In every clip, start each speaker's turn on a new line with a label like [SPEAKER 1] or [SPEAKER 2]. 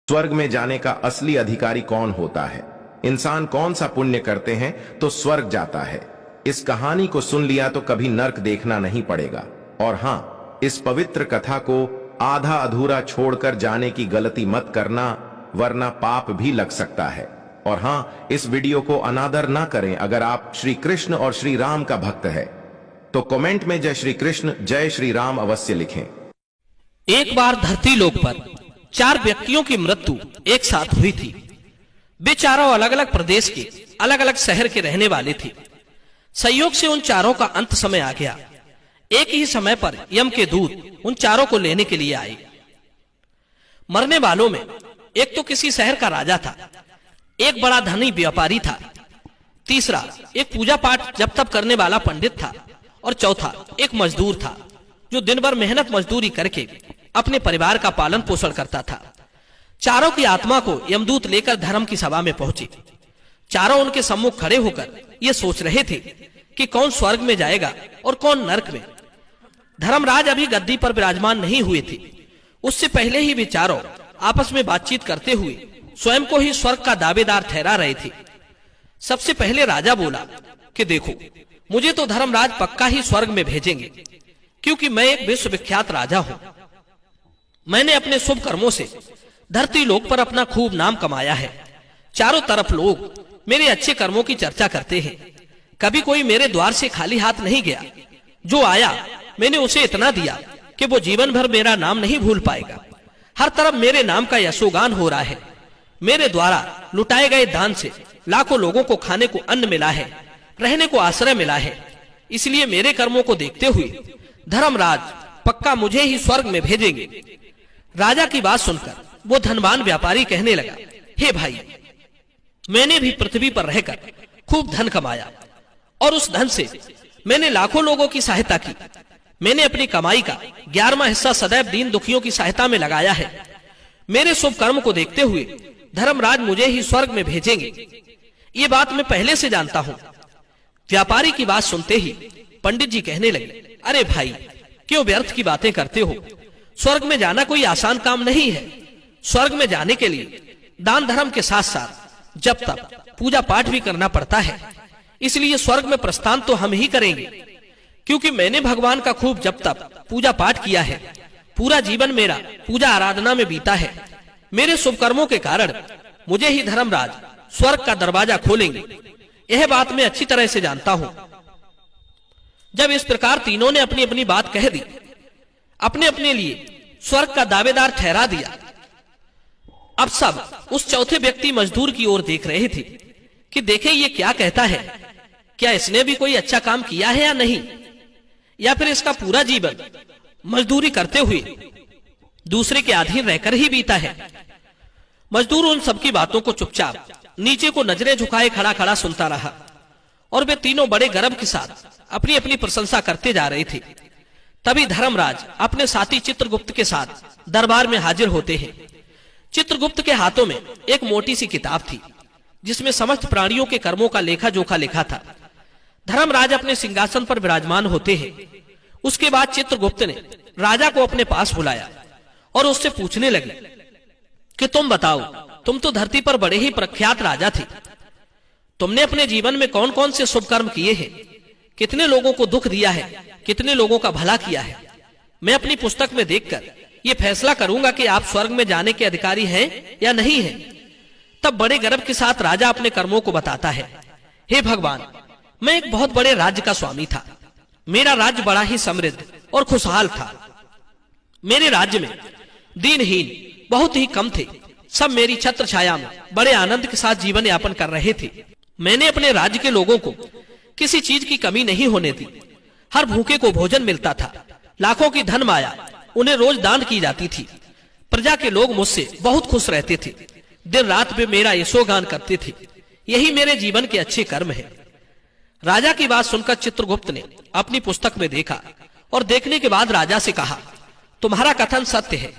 [SPEAKER 1] स्वर्ग में जाने का असली अधिकारी कौन होता है? इंसान कौन सा पुण्य करते हैं तो स्वर्ग जाता है? इस कहानी को सुन लिया तो कभी नर्क देखना नहीं पड़ेगा। और हां, इस पवित्र कथा को आधा अधूरा छोड़कर जाने की गलती मत करना, वरना पाप भी लग सकता है। और हां, इस वीडियो को अनादर ना करें। अगर आप श्री कृष्ण और श्री राम का भक्त है तो कमेंट में जय श्री कृष्ण जय श्री राम अवश्य लिखें।
[SPEAKER 2] एक बार धरती लोक पर 4 व्यक्तियों की मृत्यु एक साथ हुई थी। वे चारों अलग अलग प्रदेश के अलग अलग शहर के रहने वाले थे। संयोग से उन चारों का अंत समय आ गया। एक ही समय पर यम के दूत उन चारों को लेने के लिए आए। मरने वालों में एक तो किसी शहर का राजा था, एक बड़ा धनी व्यापारी था, तीसरा एक पूजा पाठ जप तप करने वाला पंडित था, और चौथा एक मजदूर था जो दिन भर मेहनत मजदूरी करके अपने परिवार का पालन पोषण करता था। चारों की आत्मा को यमदूत लेकर धर्म की सभा में पहुंचे। चारों उनके सम्मुख खड़े होकर ये सोच रहे थे कि कौन स्वर्ग में जाएगा और कौन नरक में। धर्मराज अभी गद्दी पर विराजमान नहीं हुए थे। उससे पहले ही वे चारों आपस में बातचीत करते हुए स्वयं को ही स्वर्ग का दावेदार ठहरा रहे थे। सबसे पहले राजा बोला कि देखो, मुझे तो धर्मराज पक्का ही स्वर्ग में भेजेंगे, क्योंकि मैं एक विश्वविख्यात राजा हूं। मैंने अपने शुभ कर्मों से धरती लोक पर अपना खूब नाम कमाया है। चारों तरफ लोग मेरे अच्छे कर्मों की चर्चा करते हैं। कभी कोई मेरे द्वार से खाली हाथ नहीं गया। जो आया मैंने उसे इतना दिया कि वो जीवन भर मेरा नाम नहीं भूल पाएगा। हर तरफ मेरे नाम का यशोगान हो रहा है। मेरे द्वारा लुटाए गए दान से लाखों लोगों को खाने को अन्न मिला है, रहने को आश्रय मिला है। इसलिए मेरे कर्मों को देखते हुए धर्मराज पक्का मुझे ही स्वर्ग में भेजेंगे। राजा की बात सुनकर वो धनवान व्यापारी कहने लगा, हे भाई, मैंने भी पृथ्वी पर रहकर खूब धन कमाया और उस धन से मैंने लाखों लोगों की सहायता की। मैंने अपनी कमाई का 11वां हिस्सा सदैव दीन दुखियों की सहायता में लगाया है। मेरे शुभ कर्म को देखते हुए धर्मराज मुझे ही स्वर्ग में भेजेंगे। ये बात मैं पहले से जानता हूं। व्यापारी की बात सुनते ही पंडित जी कहने लगे, अरे भाई, क्यों व्यर्थ की बातें करते हो? स्वर्ग में जाना कोई आसान काम नहीं है। स्वर्ग में जाने के लिए दान धर्म के साथ साथ जब तक पूजा पाठ भी करना पड़ता है। इसलिए स्वर्ग में प्रस्थान तो हम ही करेंगे, क्योंकि मैंने भगवान का खूब जब तक पूजा पाठ किया है। पूरा जीवन मेरा पूजा आराधना में बीता है। मेरे शुभ कर्मों के कारण मुझे ही धर्मराज स्वर्ग का दरवाजा खोलेंगे। यह बात मैं अच्छी तरह से जानता हूं। जब इस प्रकार तीनों ने अपनी अपनी बात कह दी, अपने अपने लिए स्वर्ग का दावेदार ठहरा दिया, अब सब उस चौथे व्यक्ति मजदूर की ओर देख रहे थे कि देखें ये क्या कहता है। क्या इसने भी कोई अच्छा काम किया है या नहीं, या फिर इसका पूरा जीवन मजदूरी करते हुए दूसरे के अधीन रहकर ही बीता है। मजदूर उन सबकी बातों को चुपचाप नीचे को नजरें झुकाए खड़ा खड़ा सुनता रहा, और वे तीनों बड़े गर्व के साथ अपनी अपनी प्रशंसा करते जा रहे थे। तभी धर्मराज अपने साथी चित्रगुप्त के साथ दरबार में हाजिर होते हैं। चित्रगुप्त के हाथों में एक मोटी सी किताब थी, जिसमें समस्त प्राणियों के कर्मों का लेखा जोखा लिखा था। धर्मराज अपने सिंहासन पर विराजमान होते हैं। उसके बाद चित्रगुप्त ने राजा को अपने पास बुलाया और उससे पूछने लगे कि तुम बताओ, तुम तो धरती पर बड़े ही प्रख्यात राजा थे। तुमने अपने जीवन में कौन कौन से शुभ कर्म किए हैं? कितने लोगों को दुख दिया है, कितने लोगों का भला किया है? मैं अपनी पुस्तक में देखकर ये फैसला करूंगा कि आप स्वर्ग में जाने के अधिकारी हैं या नहीं हैं। तब बड़े गर्व के साथ राजा अपने कर्मों को बताता है। हे भगवान, मैं एक बहुत बड़े राज्य का स्वामी था। मेरा राज्य बड़ा ही समृद्ध और खुशहाल था। मेरे राज्य में दीनहीन बहुत ही कम थे। सब मेरी छत्र छाया में बड़े आनंद के साथ जीवन यापन कर रहे थे। मैंने अपने राज्य के लोगों को किसी चीज की कमी नहीं होने दी। हर भूखे को भोजन मिलता था। लाखों की धन माया उन्हें रोज दान की जाती थी। प्रजा के लोग मुझसे बहुत खुश रहते थे। दिन रात वे मेरा यशोगान करते थे। यही मेरे जीवन के अच्छे कर्म है। राजा की बात सुनकर चित्रगुप्त ने अपनी पुस्तक में देखा और देखने के बाद राजा से कहा, तुम्हारा कथन सत्य है।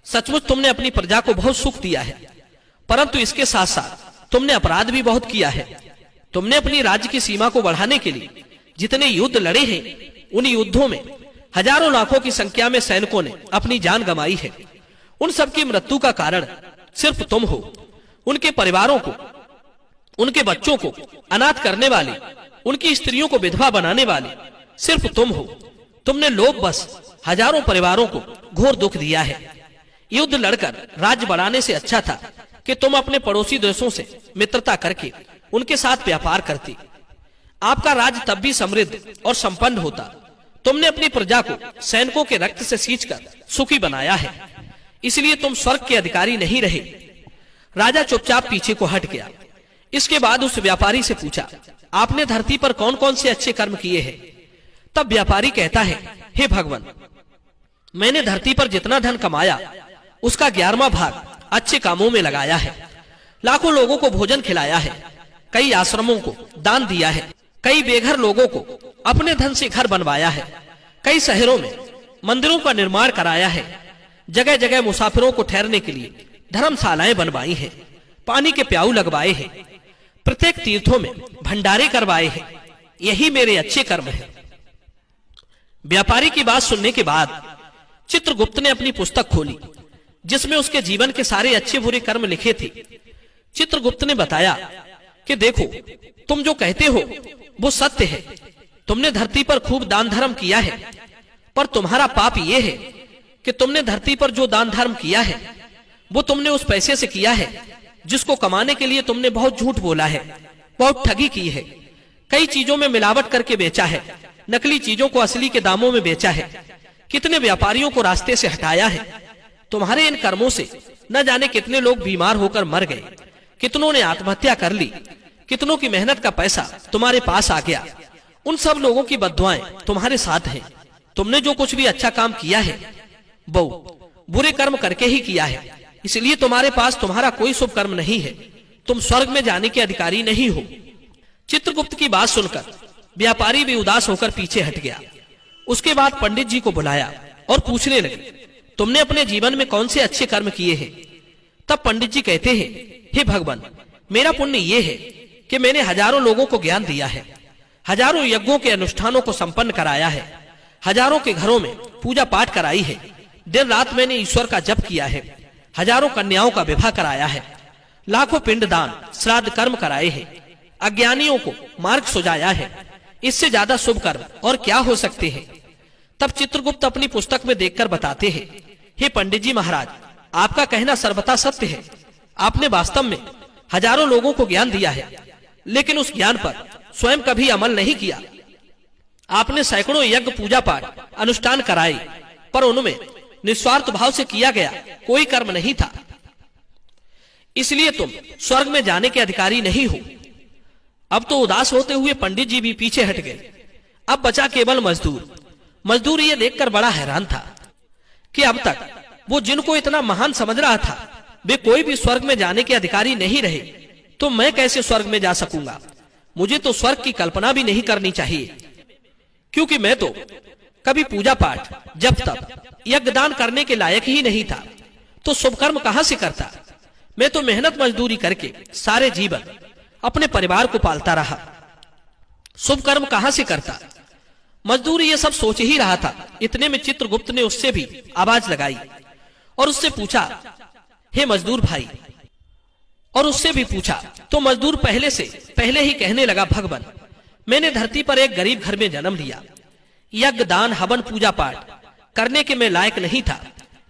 [SPEAKER 2] सचमुच तुमने अपनी प्रजा को बहुत सुख दिया है, परंतु इसके साथ साथ तुमने अपराध भी बहुत किया है। तुमने अपनी राज्य की सीमा को बढ़ाने के लिए जितने युद्ध लड़े हैं, उन युद्धों में हजारों लाखों की संख्या में सैनिकों ने अपनी जान गंवाई है। उन सबकी मृत्यु का कारण सिर्फ तुम हो। उनके परिवारों को, उनके बच्चों को अनाथ करने वाले, उनकी स्त्रियों को विधवा बनाने वाले सिर्फ तुम हो। तुमने लोभ बस हजारों परिवारों को घोर दुख दिया है। युद्ध लड़कर राज्य बढ़ाने से अच्छा था कि तुम अपने पड़ोसी देशों से मित्रता करके उनके साथ व्यापार करते। आपका राज्य तब भी समृद्ध और संपन्न होता। तुमने अपनी प्रजा को सैनिकों के रक्त से सींचकर सुखी बनाया है, इसलिए तुम स्वर्ग के अधिकारी नहीं रहे। राजा चुपचाप पीछे को हट गया। इसके बाद उस व्यापारी से पूछा, आपने धरती पर कौन कौन से अच्छे कर्म किए हैं? तब व्यापारी कहता है, हे भगवान, मैंने धरती पर जितना धन कमाया उसका 11वां भाग अच्छे कामों में लगाया है। लाखों लोगों को भोजन खिलाया है, कई आश्रमों को दान दिया है, कई बेघर लोगों को अपने धन से घर बनवाया है, कई शहरों में मंदिरों का निर्माण कराया है, जगह जगह मुसाफिरों को ठहरने के लिए धर्मशालाएं बनवाई हैं, पानी के प्याऊ लगवाए हैं, प्रत्येक तीर्थों में भंडारे करवाए हैं। यही मेरे अच्छे कर्म हैं। व्यापारी की बात सुनने के बाद चित्रगुप्त ने अपनी पुस्तक खोली जिसमें उसके जीवन के सारे अच्छे बुरे कर्म लिखे थे। चित्रगुप्त ने बताया कि देखो, तुम जो कहते हो वो सत्य है। तुमने धरती पर खूब दान धर्म किया है, पर तुम्हारा पाप ये है कि तुमने धरती पर जो दान धर्म किया है वो तुमने उस पैसे से किया है जिसको कमाने के लिए तुमने बहुत झूठ बोला है, बहुत ठगी की है, कई चीजों में मिलावट करके बेचा है, नकली चीजों को असली के दामों में बेचा है, कितने व्यापारियों को रास्ते से हटाया है। तुम्हारे इन कर्मों से न जाने कितने लोग बीमार होकर मर गए, कितनों ने आत्महत्या कर ली, कितनों की मेहनत का पैसा तुम्हारे पास आ गया। उन सब लोगों की बद्दुआएं तुम्हारे साथ हैं। तुमने जो कुछ भी अच्छा काम किया है वो बुरे कर्म करके ही किया है, इसलिए तुम्हारे पास तुम्हारा कोई शुभ कर्म नहीं है। तुम स्वर्ग में जाने के अधिकारी नहीं हो। चित्रगुप्त की बात सुनकर व्यापारी भी उदास होकर पीछे हट गया। उसके बाद पंडित जी को बुलाया और पूछने लगे, तुमने अपने जीवन में कौन से अच्छे कर्म किए हैं? तब पंडित जी कहते हैं, हे भगवान, मेरा पुण्य ये है कि मैंने हजारों लोगों को ज्ञान दिया है, हजारों यज्ञों के अनुष्ठानों को संपन्न कराया है, हजारों के घरों में पूजा पाठ कराई है, दिन रात मैंने ईश्वर का जप किया है, हजारों कन्याओं का विवाह कराया है, लाखों पिंडदान श्राद्ध कर्म कराए हैं, अज्ञानियों को मार्ग सुझाया है। इससे ज्यादा शुभ कर्म और क्या हो सकते हैं? तब चित्रगुप्त अपनी पुस्तक में देखकर बताते हैं, हे पंडित जी महाराज, आपका कहना सर्वथा सत्य है। आपने वास्तव में हजारों लोगों को ज्ञान दिया है, लेकिन उस ज्ञान पर स्वयं कभी अमल नहीं किया। आपने सैकड़ों यज्ञ पूजा पाठ अनुष्ठान कराए, पर उनमें निस्वार्थ भाव से किया गया कोई कर्म नहीं था। इसलिए तुम स्वर्ग में जाने के अधिकारी नहीं हो। अब तो उदास होते हुए पंडित जी भी पीछे हट गए। अब बचा केवल मजदूर। मजदूर ये देखकर बड़ा हैरान था कि अब तक वो जिनको इतना महान समझ रहा था वे कोई भी स्वर्ग में जाने के अधिकारी नहीं रहे, तो मैं कैसे स्वर्ग में जा सकूंगा? मुझे तो स्वर्ग की कल्पना भी नहीं करनी चाहिए, क्योंकि मैं तो कभी पूजा पाठ, जब तप, यज्ञदान करने के लायक ही नहीं था। तो शुभ कर्म कहां से करता? मैं तो मेहनत मजदूरी करके सारे जीवन अपने परिवार को पालता रहा। शुभ कर्म कहां से करता? मजदूरी ये सब सोच ही रहा था। इतने में चित्रगुप्त ने उससे भी आवाज लगाई और उससे पूछा, हे मजदूर भाई, और उससे भी पूछा। तो मजदूर पहले ही कहने लगा, भगवान, मैंने धरती पर एक गरीब घर में जन्म लिया। यज्ञ दान हवन पूजा पाठ करने के मैं लायक नहीं था।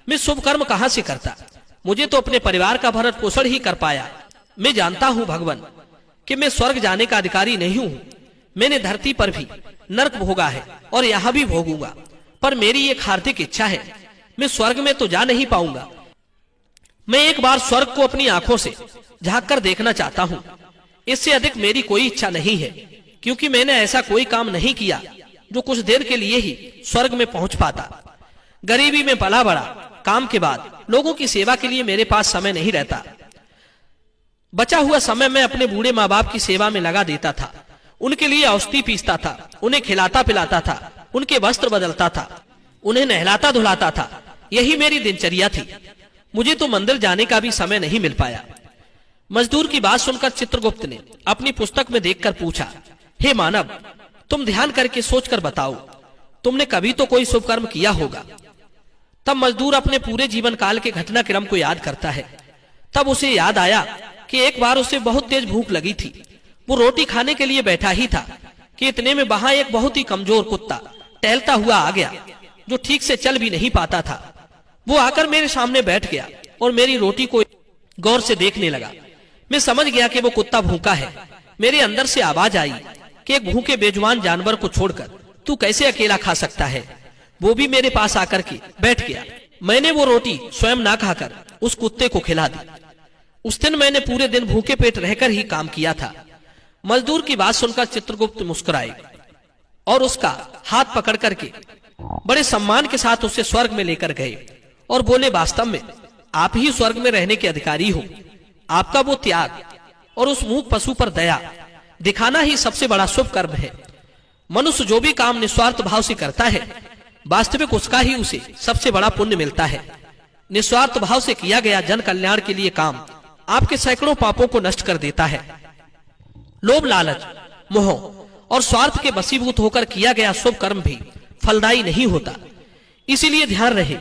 [SPEAKER 2] मैं शुभ कर्म कहां से करता? मुझे तो अपने परिवार का भरण पोषण ही कर पाया। मैं जानता हूं भगवान कि मैं स्वर्ग जाने का अधिकारी नहीं हूं। मैंने धरती पर भी नरक भोगा है और यहां भी भोगूंगा, पर मेरी एक हार्दिक इच्छा है, मैं स्वर्ग में तो जा नहीं पाऊंगा। मैं एक बार स्वर्ग को अपनी आंखों से झांक कर देखना चाहता हूं। इससे अधिक मेरी कोई इच्छा नहीं है, क्योंकि मैंने ऐसा कोई काम नहीं किया जो कुछ देर के लिए ही स्वर्ग में पहुंच पाता। गरीबी में पला बड़ा, काम के बाद लोगों की सेवा के लिए मेरे पास समय नहीं रहता। बचा हुआ समय मैं अपने बूढ़े माँ बाप की सेवा में लगा देता था। उनके लिए औषधि पीसता था, उन्हें खिलाता पिलाता था, उनके वस्त्र बदलता था, उन्हें नहलाता धुलाता था। यही मेरी दिनचर्या थी। मुझे तो मंदिर जाने का भी समय नहीं मिल पाया। मजदूर की बात सुनकर चित्रगुप्त ने अपनी पुस्तक में देखकर पूछा, हे मानव, तुम ध्यान करके सोचकर बताओ, तुमने कभी तो कोई शुभ कर्म किया होगा। तब मजदूर अपने पूरे जीवन काल के घटनाक्रम को याद करता है। तब उसे याद आया कि एक बार उसे बहुत तेज भूख लगी थी। वो रोटी खाने के लिए बैठा ही था कि इतने में वहां एक बहुत ही कमजोर कुत्ता टहलता हुआ आ गया, जो ठीक से चल भी नहीं पाता था। वो आकर मेरे सामने बैठ गया और मेरी रोटी को गौर से देखने लगा। मैं समझ गया कि वो कुत्ता भूखा है। मेरे अंदर से आवाज आई कि एक भूखे बेजुबान जानवर को छोड़कर तू कैसे अकेला खा सकता है। वो भी मेरे पास आकर के बैठ गया। मैंने वो रोटी स्वयं ना खाकर उस कुत्ते को खिला दी। उस दिन मैंने पूरे दिन भूखे पेट रहकर ही काम किया था। मजदूर की बात सुनकर चित्रगुप्त मुस्कुराए और उसका हाथ पकड़ करके बड़े सम्मान के साथ उसे स्वर्ग में लेकर गए और बोले, वास्तव में आप ही स्वर्ग में रहने के अधिकारी हो। आपका वो त्याग और उस मूक पशु पर दया दिखाना ही सबसे बड़ा शुभ कर्म है। मनुष्य जो भी काम निस्वार्थ भाव से करता है, वास्तविक उसका ही उसे सबसे बड़ा पुण्य मिलता है। निस्वार्थ भाव से किया गया जन कल्याण के लिए काम आपके सैकड़ों पापों को नष्ट कर देता है। लोभ, लालच, मोह और स्वार्थ के वशीभूत होकर किया गया शुभ कर्म भी फलदायी नहीं होता। इसीलिए ध्यान रहे,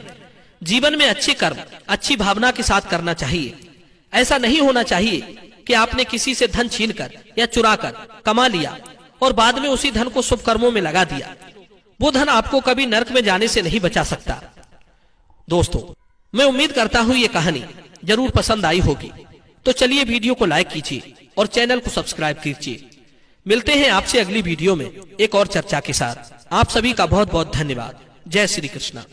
[SPEAKER 2] जीवन में अच्छे कर्म अच्छी भावना के साथ करना चाहिए। ऐसा नहीं होना चाहिए कि आपने किसी से धन छीनकर या चुराकर कमा लिया और बाद में उसी धन को शुभ कर्मों में लगा दिया। वो धन आपको कभी नरक में जाने से नहीं बचा सकता। दोस्तों, मैं उम्मीद करता हूँ ये कहानी जरूर पसंद आई होगी। तो चलिए वीडियो को लाइक कीजिए और चैनल को सब्सक्राइब कीजिए। मिलते हैं आपसे अगली वीडियो में एक और चर्चा के साथ। आप सभी का बहुत बहुत धन्यवाद। जय श्री कृष्णा।